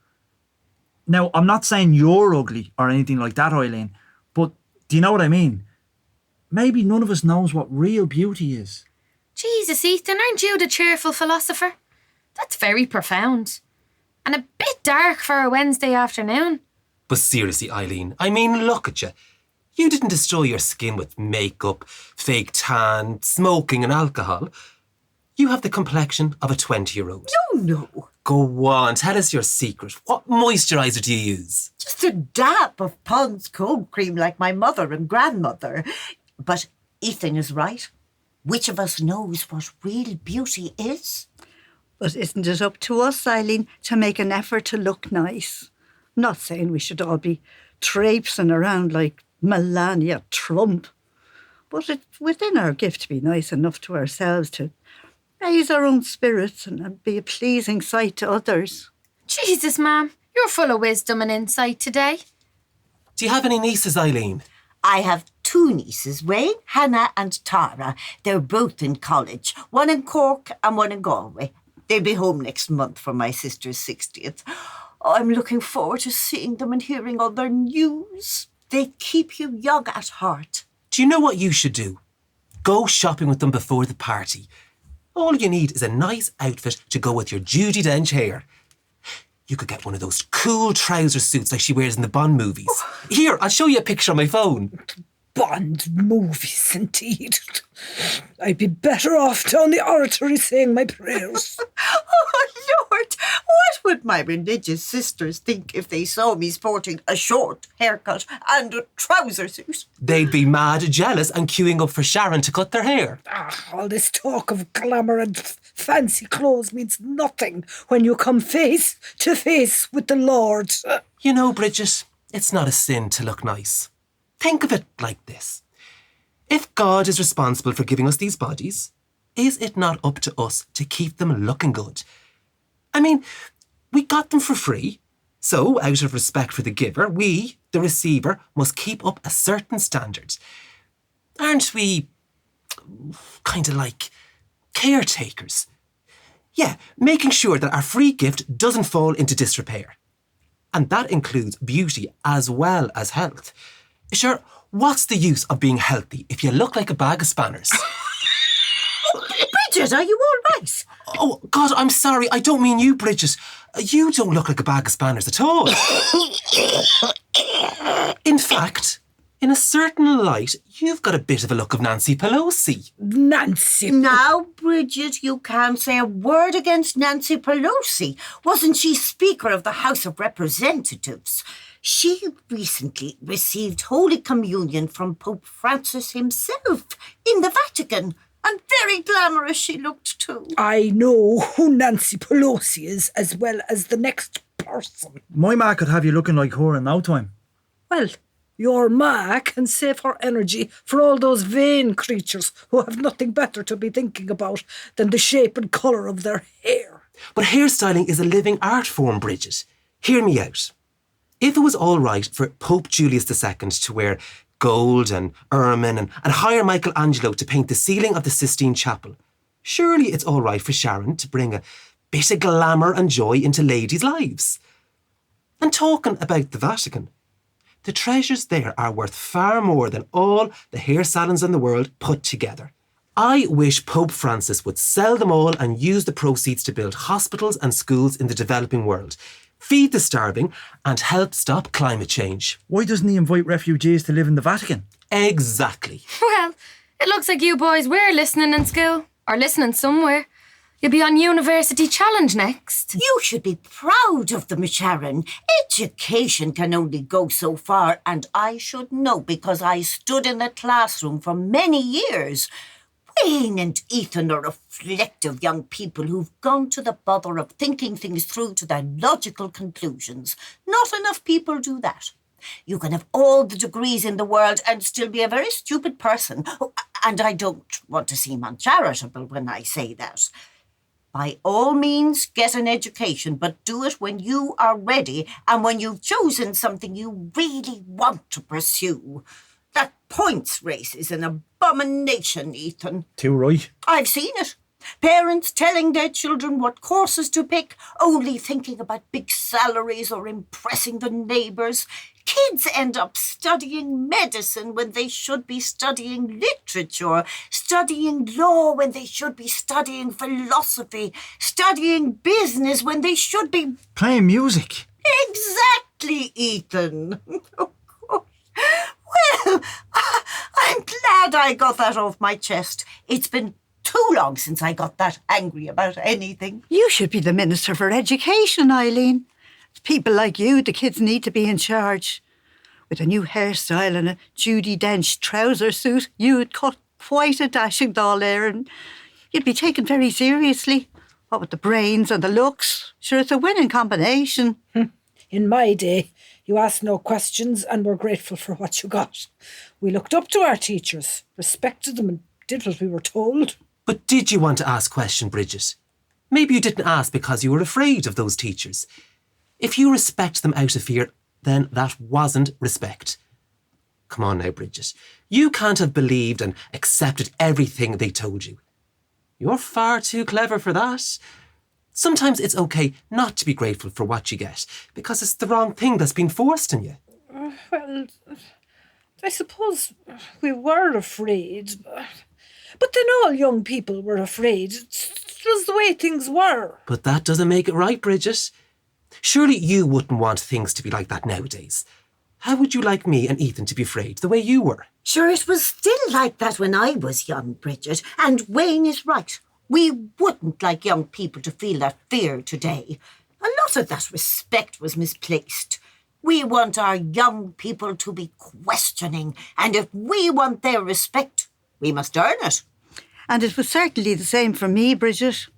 Now, I'm not saying you're ugly or anything like that, Eileen, but do you know what I mean? Maybe none of us knows what real beauty is. Jesus, Ethan, aren't you the cheerful philosopher? That's very profound. And a bit dark for a Wednesday afternoon. But seriously, Eileen, I mean, look at you. You didn't destroy your skin with makeup, fake tan, smoking and alcohol. You have the complexion of a 20-year-old. No. Go on, tell us your secret. What moisturiser do you use? Just a dab of Pond's cold cream like my mother and grandmother. But Ethan is right. Which of us knows what real beauty is? But isn't it up to us, Eileen, to make an effort to look nice? I'm not saying we should all be traipsing around like Melania Trump. But it's within our gift to be nice enough to ourselves to raise our own spirits and be a pleasing sight to others. Jesus, ma'am, you're full of wisdom and insight today. Do you have any nieces, Eileen? I have 2 nieces, Wayne, Hannah and Tara. They're both in college, one in Cork and one in Galway. They'll be home next month for my sister's 60th. Oh, I'm looking forward to seeing them and hearing all their news. They keep you young at heart. Do you know what you should do? Go shopping with them before the party. All you need is a nice outfit to go with your Judi Dench hair. You could get one of those cool trouser suits like she wears in the Bond movies. Here, I'll show you a picture on my phone. Bond movies, indeed. I'd be better off down the oratory saying my prayers. Oh, Lord, what would my religious sisters think if they saw me sporting a short haircut and a trouser suit? They'd be mad jealous and queuing up for Sharon to cut their hair. All this talk of glamour and fancy clothes means nothing when you come face to face with the Lord. You know, Bridget, it's not a sin to look nice. Think of it like this. If God is responsible for giving us these bodies, is it not up to us to keep them looking good? I mean, we got them for free. So, out of respect for the giver, we, the receiver, must keep up a certain standard. Aren't we kind of like caretakers? Yeah, making sure that our free gift doesn't fall into disrepair. And that includes beauty as well as health. Sure, what's the use of being healthy if you look like a bag of spanners? Bridget, are you all right? Oh, God, I'm sorry. I don't mean you, Bridget. You don't look like a bag of spanners at all. In fact, in a certain light, you've got a bit of a look of Nancy Pelosi. Nancy. Now, Bridget, you can't say a word against Nancy Pelosi. Wasn't she Speaker of the House of Representatives? She recently received Holy Communion from Pope Francis himself in the Vatican, and very glamorous she looked too. I know who Nancy Pelosi is as well as the next person. My ma could have you looking like her in no time. Well, your ma can save her energy for all those vain creatures who have nothing better to be thinking about than the shape and colour of their hair. But hairstyling is a living art form, Bridget. Hear me out. If it was all right for Pope Julius II to wear gold and ermine and hire Michelangelo to paint the ceiling of the Sistine Chapel, surely it's all right for Sharon to bring a bit of glamour and joy into ladies' lives. And talking about the Vatican, the treasures there are worth far more than all the hair salons in the world put together. I wish Pope Francis would sell them all and use the proceeds to build hospitals and schools in the developing world, feed the starving and help stop climate change. Why doesn't he invite refugees to live in the Vatican? Exactly. Well, it looks like you boys were listening in school, or listening somewhere. You'll be on University Challenge next. You should be proud of them, Sharon. Education can only go so far, and I should know because I stood in a classroom for many years. Wayne and Ethan are reflective young people who've gone to the bother of thinking things through to their logical conclusions. Not enough people do that. You can have all the degrees in the world and still be a very stupid person. Oh, and I don't want to seem uncharitable when I say that. By all means, get an education, but do it when you are ready and when you've chosen something you really want to pursue. That points race is an abomination, Ethan. Too right. I've seen it. Parents telling their children what courses to pick, only thinking about big salaries or impressing the neighbours. Kids end up studying medicine when they should be studying literature, studying law when they should be studying philosophy, studying business when they should be... Playing music. Exactly, Ethan. Well, I'm glad I got that off my chest. It's been too long since I got that angry about anything. You should be the Minister for Education, Eileen. It's people like you the kids need to be in charge. With a new hairstyle and a Judi Dench trouser suit, you'd cut quite a dashing doll there, and you'd be taken very seriously. What with the brains and the looks? Sure, it's a winning combination. In my day, you asked no questions and were grateful for what you got. We looked up to our teachers, respected them and did what we were told. But did you want to ask questions, Bridget? Maybe you didn't ask because you were afraid of those teachers. If you respect them out of fear, then that wasn't respect. Come on now, Bridget. You can't have believed and accepted everything they told you. You're far too clever for that. Sometimes it's okay not to be grateful for what you get because it's the wrong thing that's been forced on you. Well, I suppose we were afraid. But then all young people were afraid. It was the way things were. But that doesn't make it right, Bridget. Surely you wouldn't want things to be like that nowadays. How would you like me and Ethan to be afraid the way you were? Sure, it was still like that when I was young, Bridget, and Wayne is right. We wouldn't like young people to feel that fear today. A lot of that respect was misplaced. We want our young people to be questioning, and if we want their respect, we must earn it. And it was certainly the same for me, Bridget.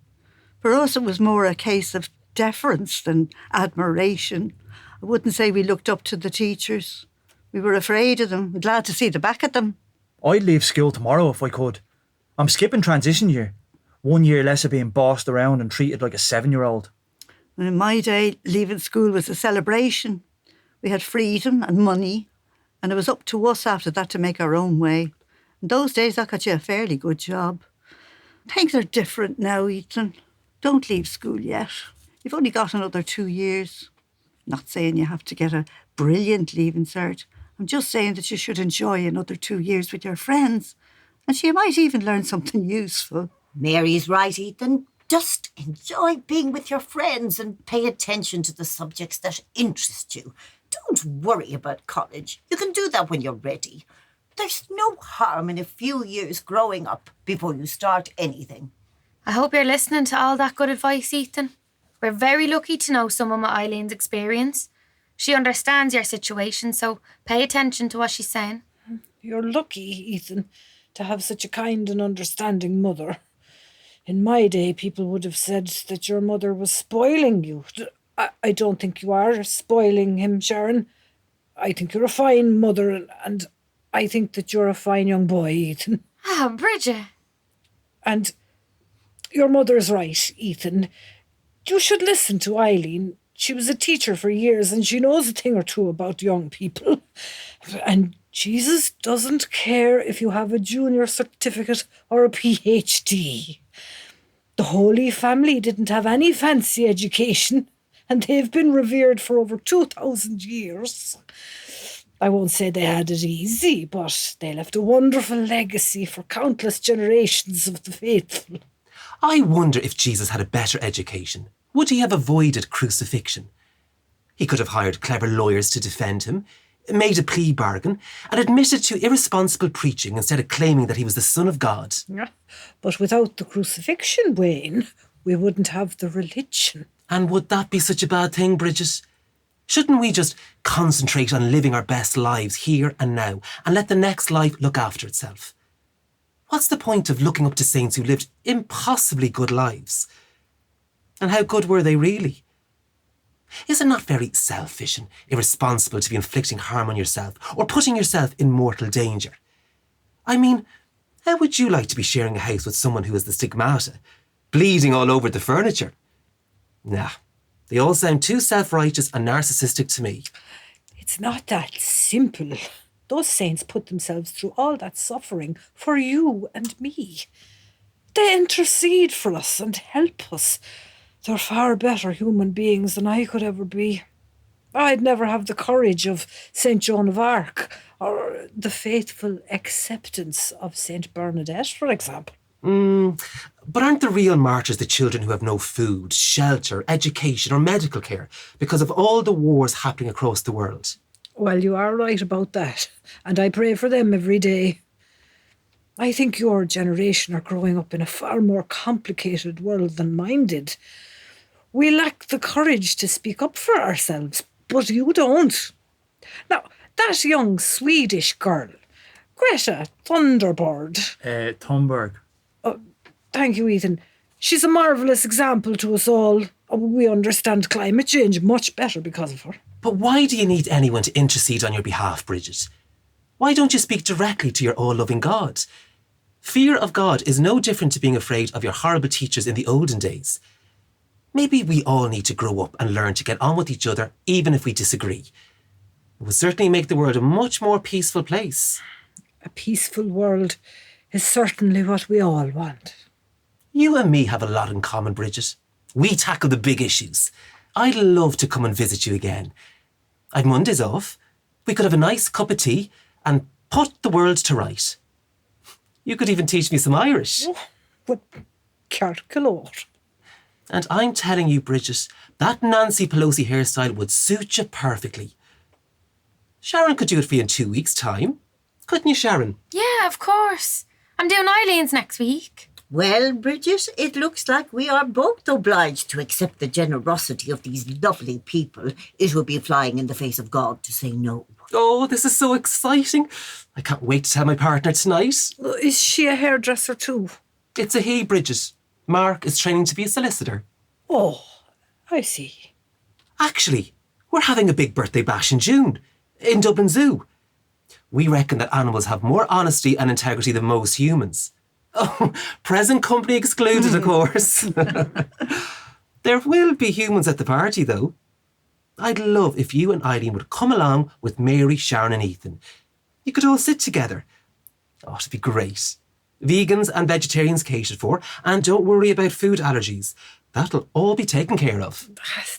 For us, it was more a case of deference than admiration. I wouldn't say we looked up to the teachers. We were afraid of them, glad to see the back of them. I'd leave school tomorrow if I could. I'm skipping transition year. 1 year less of being bossed around and treated like a 7-year-old. In my day, leaving school was a celebration. We had freedom and money, and it was up to us after that to make our own way. In those days, that got you a fairly good job. Things are different now, Ethan. Don't leave school yet. You've only got another 2 years. Not saying you have to get a brilliant leaving cert. I'm just saying that you should enjoy another 2 years with your friends. And you might even learn something useful. Mary's right, Ethan. Just enjoy being with your friends and pay attention to the subjects that interest you. Don't worry about college. You can do that when you're ready. There's no harm in a few years growing up before you start anything. I hope you're listening to all that good advice, Ethan. We're very lucky to know someone with Eileen's experience. She understands your situation, so pay attention to what she's saying. You're lucky, Ethan, to have such a kind and understanding mother. In my day, people would have said that your mother was spoiling you. I don't think you are spoiling him, Sharon. I think you're a fine mother, and I think that you're a fine young boy, Ethan. Ah, Bridget. And your mother's right, Ethan. You should listen to Eileen. She was a teacher for years and she knows a thing or two about young people. And Jesus doesn't care if you have a junior certificate or a PhD. The Holy Family didn't have any fancy education and they've been revered for over 2,000 years. I won't say they had it easy, but they left a wonderful legacy for countless generations of the faithful. I wonder if Jesus had a better education. Would he have avoided crucifixion? He could have hired clever lawyers to defend him, made a plea bargain, and admitted to irresponsible preaching instead of claiming that he was the Son of God. Yeah. But without the crucifixion, Wayne, we wouldn't have the religion. And would that be such a bad thing, Bridget? Shouldn't we just concentrate on living our best lives here and now and let the next life look after itself? What's the point of looking up to saints who lived impossibly good lives? And how good were they really? Is it not very selfish and irresponsible to be inflicting harm on yourself or putting yourself in mortal danger? I mean, how would you like to be sharing a house with someone who has the stigmata, bleeding all over the furniture? Nah, they all sound too self-righteous and narcissistic to me. It's not that simple. Those saints put themselves through all that suffering for you and me. They intercede for us and help us. They're far better human beings than I could ever be. I'd never have the courage of St. Joan of Arc or the faithful acceptance of St. Bernadette, for example. But aren't the real martyrs the children who have no food, shelter, education or medical care because of all the wars happening across the world? Well, you are right about that, and I pray for them every day. I think your generation are growing up in a far more complicated world than mine did. We lack the courage to speak up for ourselves, but you don't. Now, that young Swedish girl, Greta Thunberg. Thunberg. Thank you, Ethan. She's a marvellous example to us all. We understand climate change much better because of her. But why do you need anyone to intercede on your behalf, Bridget? Why don't you speak directly to your all-loving God? Fear of God is no different to being afraid of your horrible teachers in the olden days. Maybe we all need to grow up and learn to get on with each other, even if we disagree. It would certainly make the world a much more peaceful place. A peaceful world is certainly what we all want. You and me have a lot in common, Bridget. We tackle the big issues. I'd love to come and visit you again. I've Mondays off. We could have a nice cup of tea and put the world to right. You could even teach me some Irish. But Clarke. And I'm telling you, Bridget, that Nancy Pelosi hairstyle would suit you perfectly. Sharon could do it for you in 2 weeks' time. Couldn't you, Sharon? Yeah, of course. I'm doing Eileen's next week. Well, Bridget, it looks like we are both obliged to accept the generosity of these lovely people. It would be flying in the face of God to say no. Oh, this is so exciting. I can't wait to tell my partner tonight. Is she a hairdresser too? It's a he, Bridget. Mark is training to be a solicitor. Oh, I see. Actually, we're having a big birthday bash in June, in Dublin Zoo. We reckon that animals have more honesty and integrity than most humans. Oh, present company excluded, of course. There will be humans at the party, though. I'd love if you and Eileen would come along with Mary, Sharon and Ethan. You could all sit together. Oh, it'd be great. Vegans and vegetarians catered for, and don't worry about food allergies. That'll all be taken care of.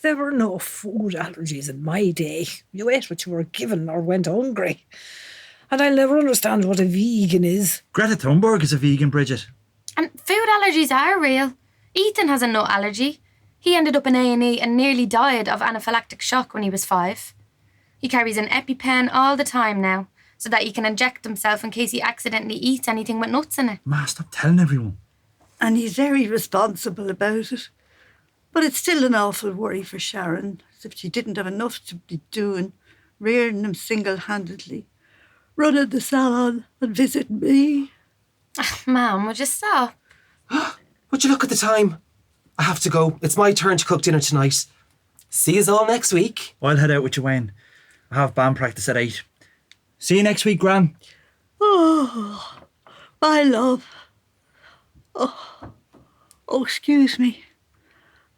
There were no food allergies in my day. You ate what you were given or went hungry. And I'll never understand what a vegan is. Greta Thunberg is a vegan, Bridget. And food allergies are real. Ethan has a nut allergy. He ended up in A&E and nearly died of anaphylactic shock when he was 5. He carries an EpiPen all the time now, so that he can inject himself in case he accidentally eats anything with nuts in it. Ma, stop telling everyone. And he's very responsible about it. But it's still an awful worry for Sharon. as if she didn't have enough to be doing, rearing them single-handedly, running the salon and visiting me. Ma'am, would you stop? Would you look at the time? I have to go. It's my turn to cook dinner tonight. See yous all next week. I'll head out with you, Wayne. I have band practice at 8. See you next week, Gran. Oh, my love. Oh, excuse me.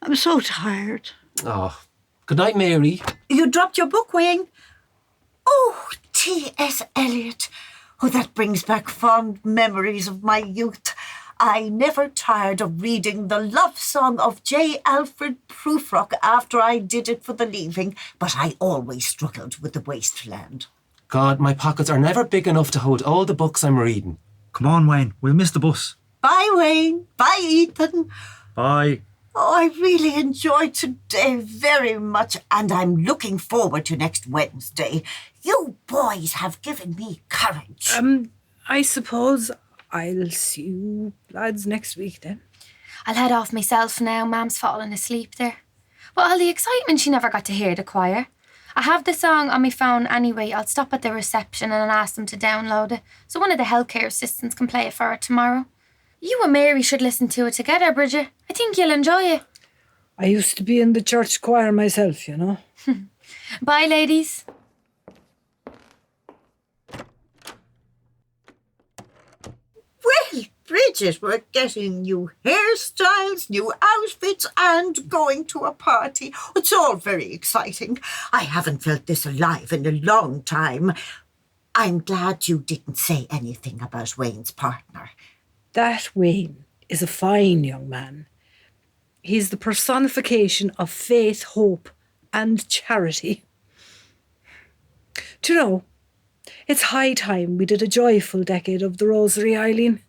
I'm so tired. Oh, good night, Mary. You dropped your book, Wayne. Oh, T.S. Eliot. Oh, that brings back fond memories of my youth. I never tired of reading the love song of J. Alfred Prufrock after I did it for the leaving, but I always struggled with the wasteland. God, my pockets are never big enough to hold all the books I'm reading. Come on, Wayne. We'll miss the bus. Bye, Wayne. Bye, Ethan. Bye. Oh, I really enjoyed today very much, and I'm looking forward to next Wednesday. You boys have given me courage. I suppose I'll see you lads next week then. I'll head off myself now. Mam's fallen asleep there. But all the excitement, she never got to hear the choir. I have the song on my phone anyway. I'll stop at the reception and ask them to download it, so one of the healthcare assistants can play it for her tomorrow. You and Mary should listen to it together, Bridget. I think you'll enjoy it. I used to be in the church choir myself, you know. Bye, ladies. Well, Bridget, we're getting new hairstyles, new outfits, and going to a party. It's all very exciting. I haven't felt this alive in a long time. I'm glad you didn't say anything about Wayne's partner. That Wayne is a fine young man. He's the personification of faith, hope, and charity. Do you know, it's high time we did a joyful decade of the Rosary, Eileen.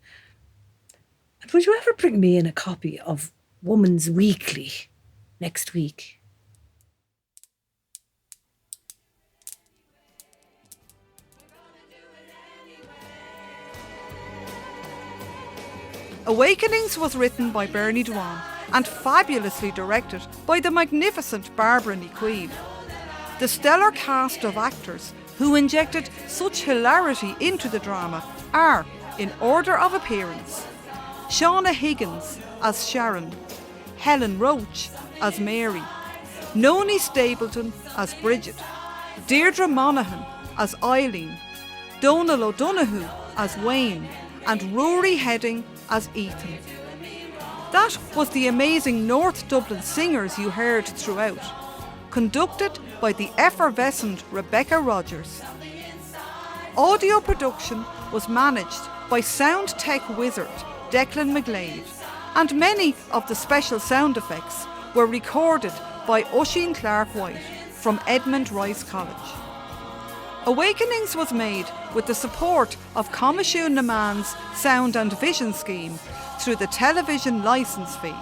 And would you ever bring me in a copy of Woman's Weekly next week? Awakenings was written by Bairbre Ní Chaoimh and fabulously directed by the magnificent Bairbre Ní Chaoimh. The stellar cast of actors who injected such hilarity into the drama are, in order of appearance, Shauna Higgins as Sharon, Helen Roach as Mary, Noni Stapleton as Bridget, Deirdre Monaghan as Eileen, Donal O'Donoghue as Wayne, and Rory Heading as Ethan. That was the amazing North Dublin singers you heard throughout, conducted by the effervescent Rebecca Rogers. Audio production was managed by sound tech wizard Declan McGlade, and many of the special sound effects were recorded by Oisín Clarke White from Edmund Rice College. Awakenings was made with the support of Coimisiún na Meán's Sound and Vision Scheme through the television licence fee.